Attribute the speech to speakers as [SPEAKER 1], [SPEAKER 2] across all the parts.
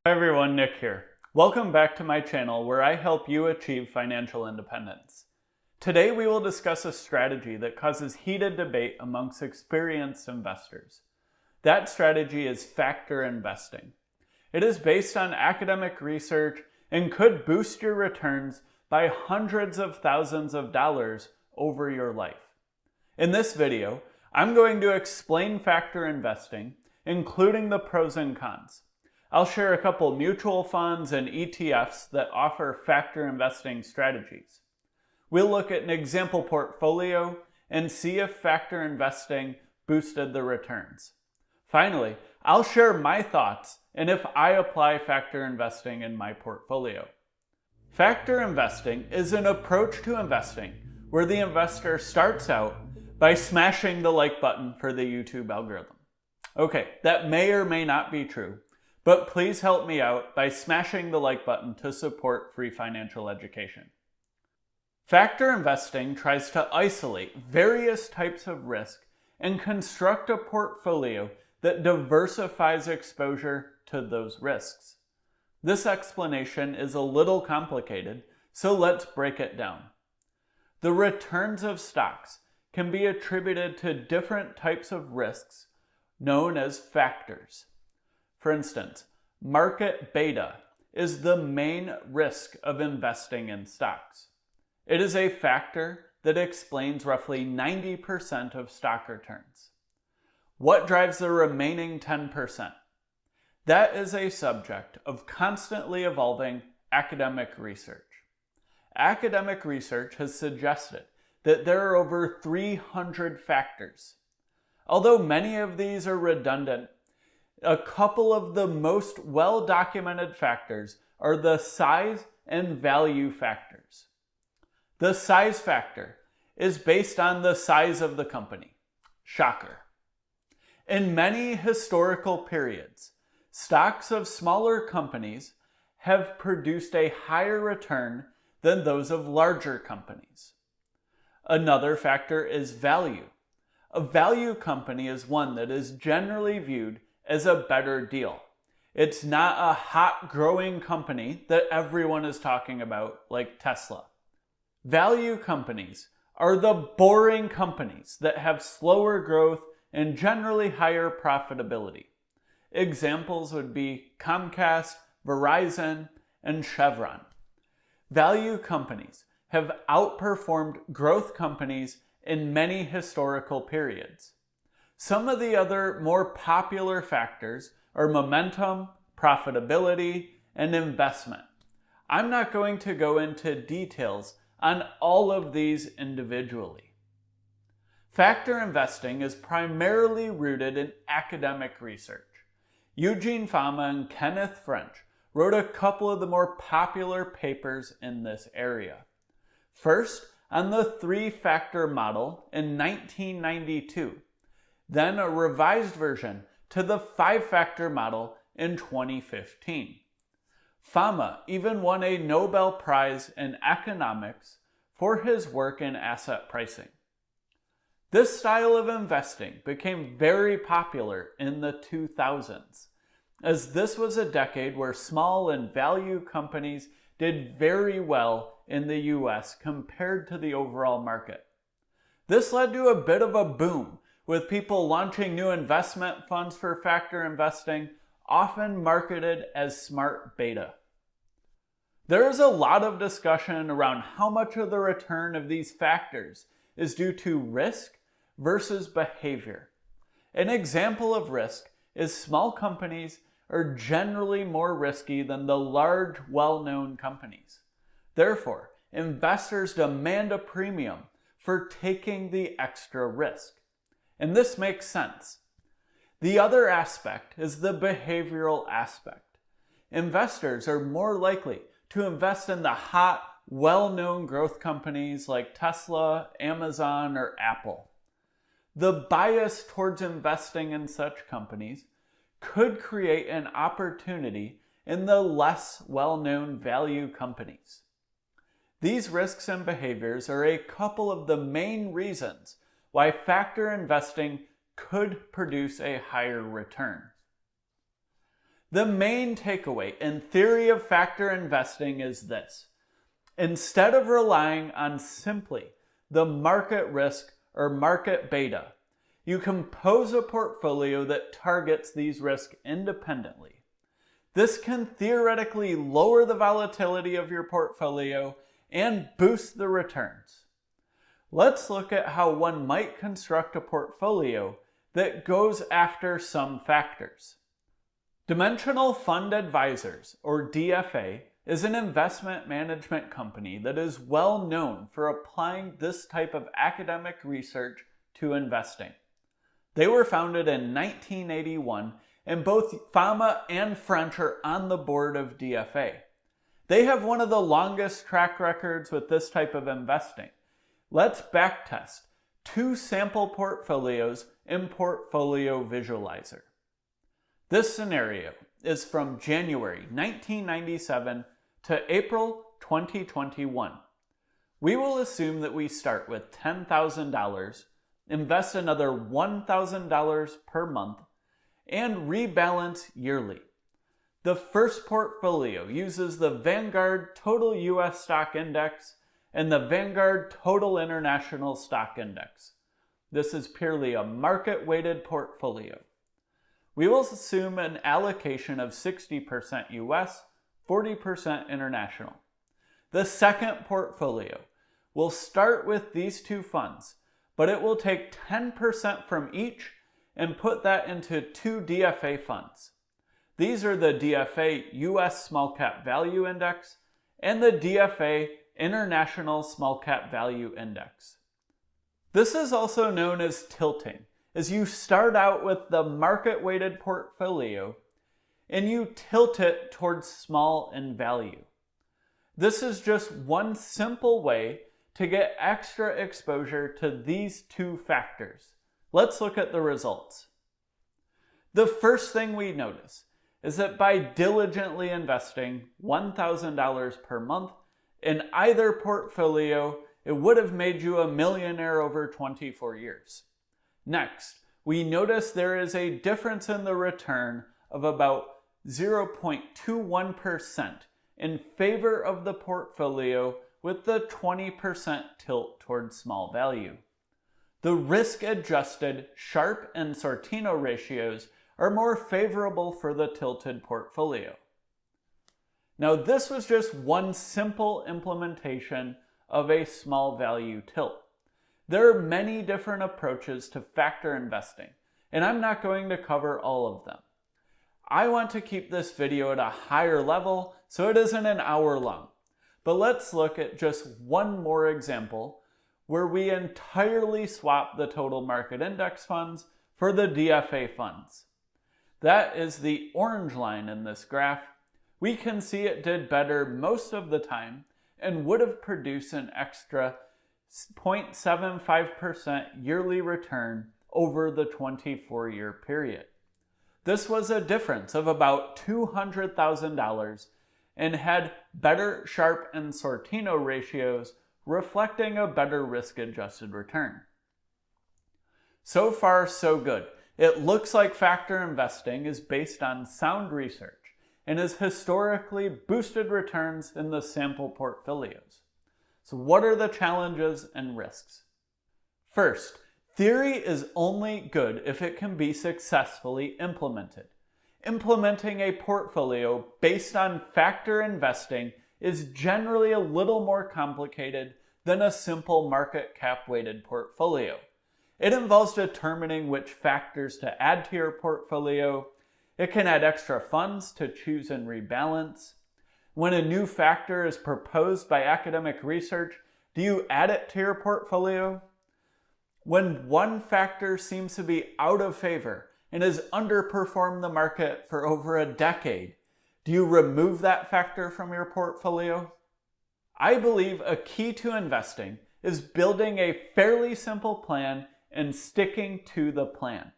[SPEAKER 1] Hi everyone, Nick here. Welcome back to my channel where I help you achieve financial independence. Today we will discuss a strategy that causes heated debate amongst experienced investors. That strategy is factor investing. It is based on academic research and could boost your returns by hundreds of thousands of dollars over your life. In this video, I'm going to explain factor investing, including the pros and cons. I'll share a couple mutual funds and ETFs that offer factor investing strategies. We'll look at an example portfolio and see if factor investing boosted the returns. Finally, I'll share my thoughts and if I apply factor investing in my portfolio. Factor investing is an approach to investing where the investor starts out by smashing the like button for the YouTube algorithm. Okay, that may or may not be true, but please help me out by smashing the like button to support free financial education. Factor investing tries to isolate various types of risk and construct a portfolio that diversifies exposure to those risks. This explanation is a little complicated, so let's break it down. The returns of stocks can be attributed to different types of risks known as factors. For instance, market beta is the main risk of investing in stocks. It is a factor that explains roughly 90% of stock returns. What drives the remaining 10%? That is a subject of constantly evolving academic research. Academic research has suggested that there are over 300 factors. Although many of these are redundant, a couple of the most well-documented factors are the size and value factors. The size factor is based on the size of the company. Shocker. In many historical periods, stocks of smaller companies have produced a higher return than those of larger companies. Another factor is value. A value company is one that is generally viewed as a better deal. It's not a hot growing company that everyone is talking about like Tesla. Value companies are the boring companies that have slower growth and generally higher profitability. Examples would be Comcast, Verizon, and Chevron. Value companies have outperformed growth companies in many historical periods. Some of the other more popular factors are momentum, profitability, and investment. I'm not going to go into details on all of these individually. Factor investing is primarily rooted in academic research. Eugene Fama and Kenneth French wrote a couple of the more popular papers in this area. First, on the three-factor model in 1992. Then a revised version to the five-factor model in 2015. Fama even won a Nobel Prize in economics for his work in asset pricing. This style of investing became very popular in the 2000s, as this was a decade where small and value companies did very well in the US compared to the overall market. This led to a bit of a boom, with people launching new investment funds for factor investing, often marketed as smart beta. There is a lot of discussion around how much of the return of these factors is due to risk versus behavior. An example of risk is small companies are generally more risky than the large, well-known companies. Therefore, investors demand a premium for taking the extra risk. And this makes sense. The other aspect is the behavioral aspect. Investors are more likely to invest in the hot, well-known growth companies like Tesla, Amazon, or Apple. The bias towards investing in such companies could create an opportunity in the less well-known value companies. These risks and behaviors are a couple of the main reasons why factor investing could produce a higher return. The main takeaway in theory of factor investing is this. Instead of relying on simply the market risk or market beta, you compose a portfolio that targets these risks independently. This can theoretically lower the volatility of your portfolio and boost the returns. Let's look at how one might construct a portfolio that goes after some factors. Dimensional Fund Advisors, or DFA, is an investment management company that is well known for applying this type of academic research to investing. They were founded in 1981, and both Fama and French are on the board of DFA. They have one of the longest track records with this type of investing. Let's backtest 2 sample portfolios in Portfolio Visualizer. This scenario is from January 1997 to April 2021. We will assume that we start with $10,000, invest another $1,000 per month, and rebalance yearly. The first portfolio uses the Vanguard Total US Stock Index and the Vanguard Total International Stock Index. This is purely a market-weighted portfolio. We will assume an allocation of 60% US, 40% international. The second portfolio will start with these 2 funds, but it will take 10% from each and put that into 2 DFA funds. These are the DFA US Small Cap Value Index and the DFA International Small Cap Value Index. This is also known as tilting, as you start out with the market-weighted portfolio and you tilt it towards small in value. This is just one simple way to get extra exposure to these 2 factors. Let's look at the results. The first thing we notice is that by diligently investing $1,000 per month in either portfolio, it would have made you a millionaire over 24 years. Next, we notice there is a difference in the return of about 0.21% in favor of the portfolio with the 20% tilt towards small value. The risk-adjusted Sharpe and Sortino ratios are more favorable for the tilted portfolio. Now, this was just one simple implementation of a small value tilt. There are many different approaches to factor investing, and I'm not going to cover all of them. I want to keep this video at a higher level so it isn't an hour long. But let's look at just one more example where we entirely swap the total market index funds for the DFA funds. That is the orange line in this graph. We can see it did better most of the time and would have produced an extra 0.75% yearly return over the 24-year period. This was a difference of about $200,000 and had better Sharpe and Sortino ratios, reflecting a better risk-adjusted return. So far, so good. It looks like factor investing is based on sound research and has historically boosted returns in the sample portfolios. So what are the challenges and risks? First, theory is only good if it can be successfully implemented. Implementing a portfolio based on factor investing is generally a little more complicated than a simple market cap weighted portfolio. It involves determining which factors to add to your portfolio. It can add extra funds to choose and rebalance. When a new factor is proposed by academic research, do you add it to your portfolio? When one factor seems to be out of favor and has underperformed the market for over a decade, do you remove that factor from your portfolio? I believe a key to investing is building a fairly simple plan and sticking to the plan.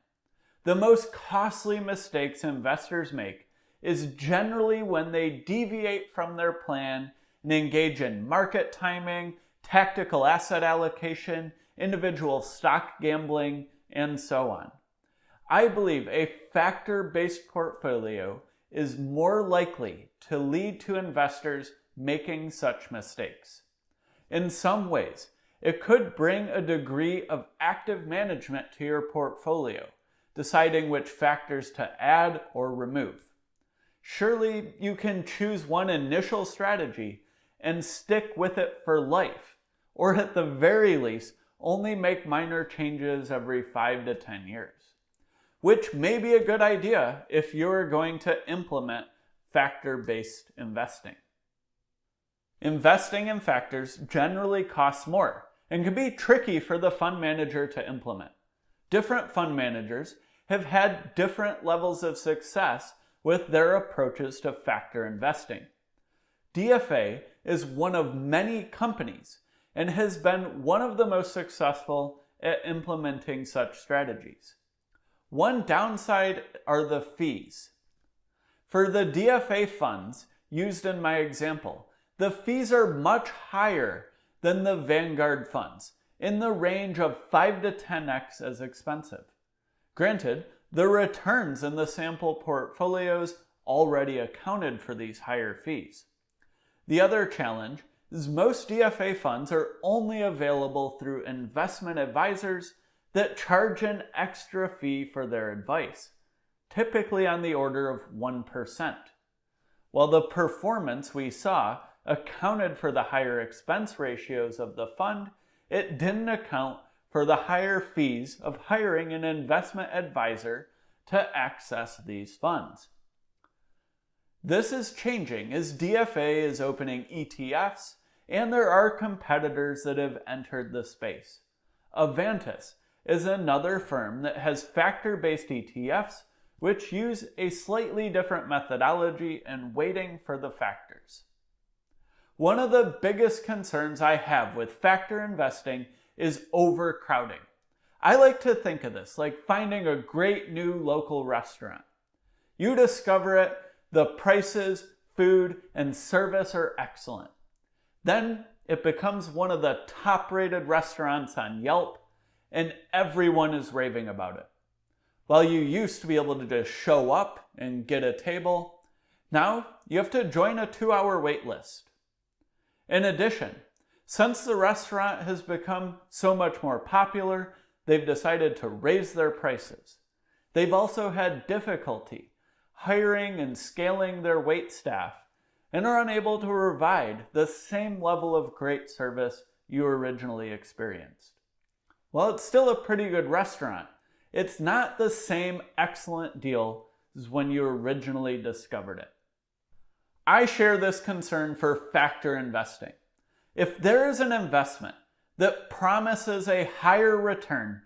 [SPEAKER 1] The most costly mistakes investors make is generally when they deviate from their plan and engage in market timing, tactical asset allocation, individual stock gambling, and so on. I believe a factor-based portfolio is more likely to lead to investors making such mistakes. In some ways, it could bring a degree of active management to your portfolio, deciding which factors to add or remove. Surely you can choose one initial strategy and stick with it for life, or at the very least, only make minor changes every 5 to 10 years, which may be a good idea if you're going to implement factor-based investing. Investing in factors generally costs more and can be tricky for the fund manager to implement. Different fund managers have had different levels of success with their approaches to factor investing. DFA is one of many companies and has been one of the most successful at implementing such strategies. One downside are the fees. For the DFA funds used in my example, the fees are much higher than the Vanguard funds, in the range of 5 to 10x as expensive. Granted, the returns in the sample portfolios already accounted for these higher fees. The other challenge is most DFA funds are only available through investment advisors that charge an extra fee for their advice, typically on the order of 1%. While the performance we saw accounted for the higher expense ratios of the fund, it didn't account for the higher fees of hiring an investment advisor to access these funds. This is changing as DFA is opening ETFs and there are competitors that have entered the space. Avantis is another firm that has factor-based ETFs which use a slightly different methodology and weighting for the factors. One of the biggest concerns I have with factor investing is overcrowding. I like to think of this like finding a great new local restaurant. You discover it, the prices, food, and service are excellent. Then it becomes one of the top-rated restaurants on Yelp, and everyone is raving about it. While you used to be able to just show up and get a table, now you have to join a 2-hour wait list. In addition, since the restaurant has become so much more popular, they've decided to raise their prices. They've also had difficulty hiring and scaling their wait staff and are unable to provide the same level of great service you originally experienced. While it's still a pretty good restaurant, it's not the same excellent deal as when you originally discovered it. I share this concern for factor investing. If there is an investment that promises a higher return,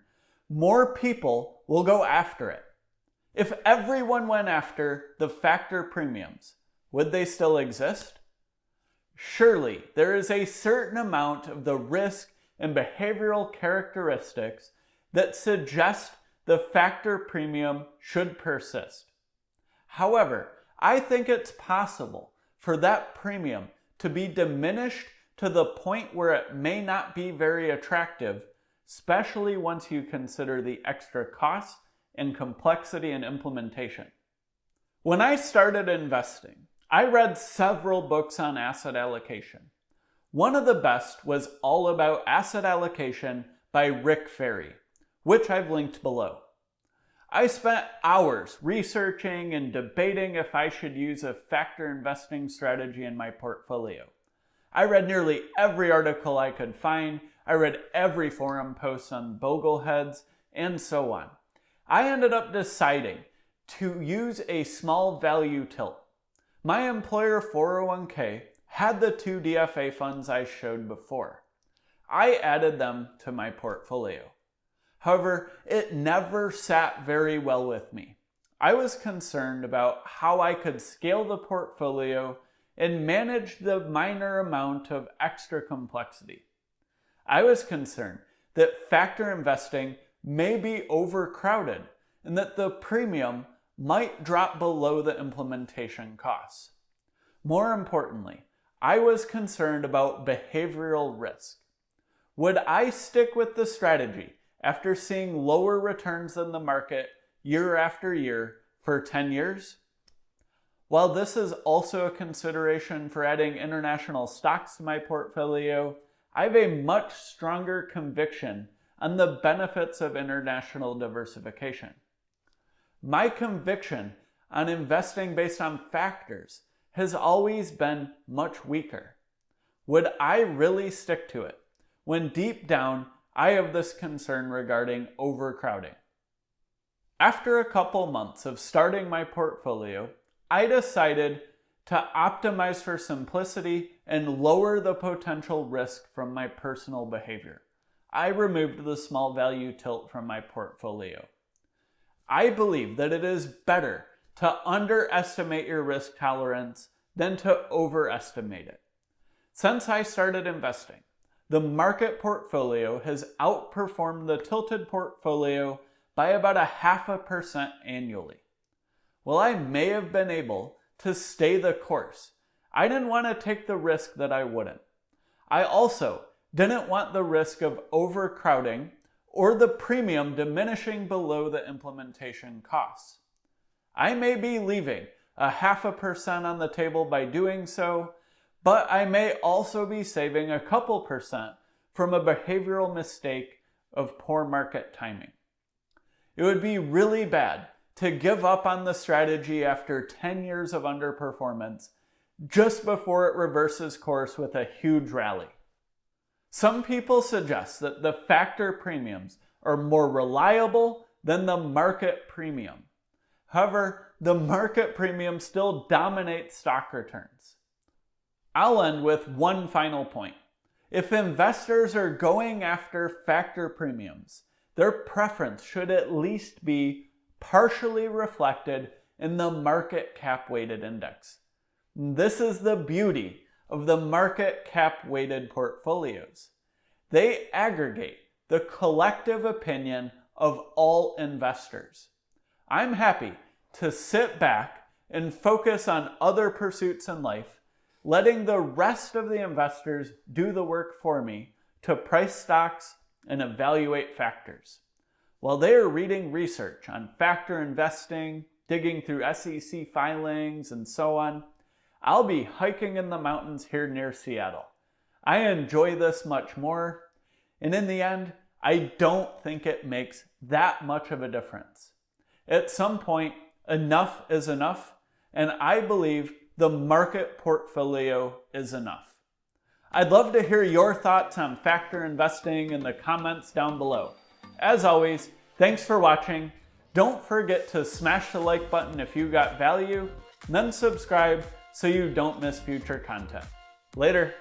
[SPEAKER 1] more people will go after it. If everyone went after the factor premiums, would they still exist? Surely there is a certain amount of the risk and behavioral characteristics that suggest the factor premium should persist. However, I think it's possible for that premium to be diminished to the point where it may not be very attractive, especially once you consider the extra cost and complexity in implementation. When I started investing, I read several books on asset allocation. One of the best was All About Asset Allocation by Rick Ferri, which I've linked below. I spent hours researching and debating if I should use a factor investing strategy in my portfolio. I read nearly every article I could find, I read every forum post on bogleheads, and so on. I ended up deciding to use a small value tilt. My employer 401k had the 2 DFA funds I showed before. I added them to my portfolio. However, it never sat very well with me. I was concerned about how I could scale the portfolio and manage the minor amount of extra complexity. I was concerned that factor investing may be overcrowded and that the premium might drop below the implementation costs. More importantly, I was concerned about behavioral risk. Would I stick with the strategy after seeing lower returns than the market year after year for 10 years? While this is also a consideration for adding international stocks to my portfolio, I have a much stronger conviction on the benefits of international diversification. My conviction on investing based on factors has always been much weaker. Would I really stick to it when deep down I have this concern regarding overcrowding? After a couple months of starting my portfolio, I decided to optimize for simplicity and lower the potential risk from my personal behavior. I removed the small value tilt from my portfolio. I believe that it is better to underestimate your risk tolerance than to overestimate it. Since I started investing, the market portfolio has outperformed the tilted portfolio by about 0.5% annually. While I may have been able to stay the course, I didn't want to take the risk that I wouldn't. I also didn't want the risk of overcrowding or the premium diminishing below the implementation costs. I may be leaving 0.5% on the table by doing so, but I may also be saving a couple percent from a behavioral mistake of poor market timing. It would be really bad to give up on the strategy after 10 years of underperformance just before it reverses course with a huge rally. Some people suggest that the factor premiums are more reliable than the market premium. However, the market premium still dominates stock returns. I'll end with one final point. If investors are going after factor premiums, their preference should at least be partially reflected in the market cap weighted index. This is the beauty of the market cap weighted portfolios. They aggregate the collective opinion of all investors. I'm happy to sit back and focus on other pursuits in life, letting the rest of the investors do the work for me to price stocks and evaluate factors. While they are reading research on factor investing, digging through SEC filings, and so on, I'll be hiking in the mountains here near Seattle. I enjoy this much more, and in the end, I don't think it makes that much of a difference. At some point, enough is enough, and I believe the market portfolio is enough. I'd love to hear your thoughts on factor investing in the comments down below. As always, thanks for watching. Don't forget to smash the like button if you got value, and then subscribe so you don't miss future content. Later.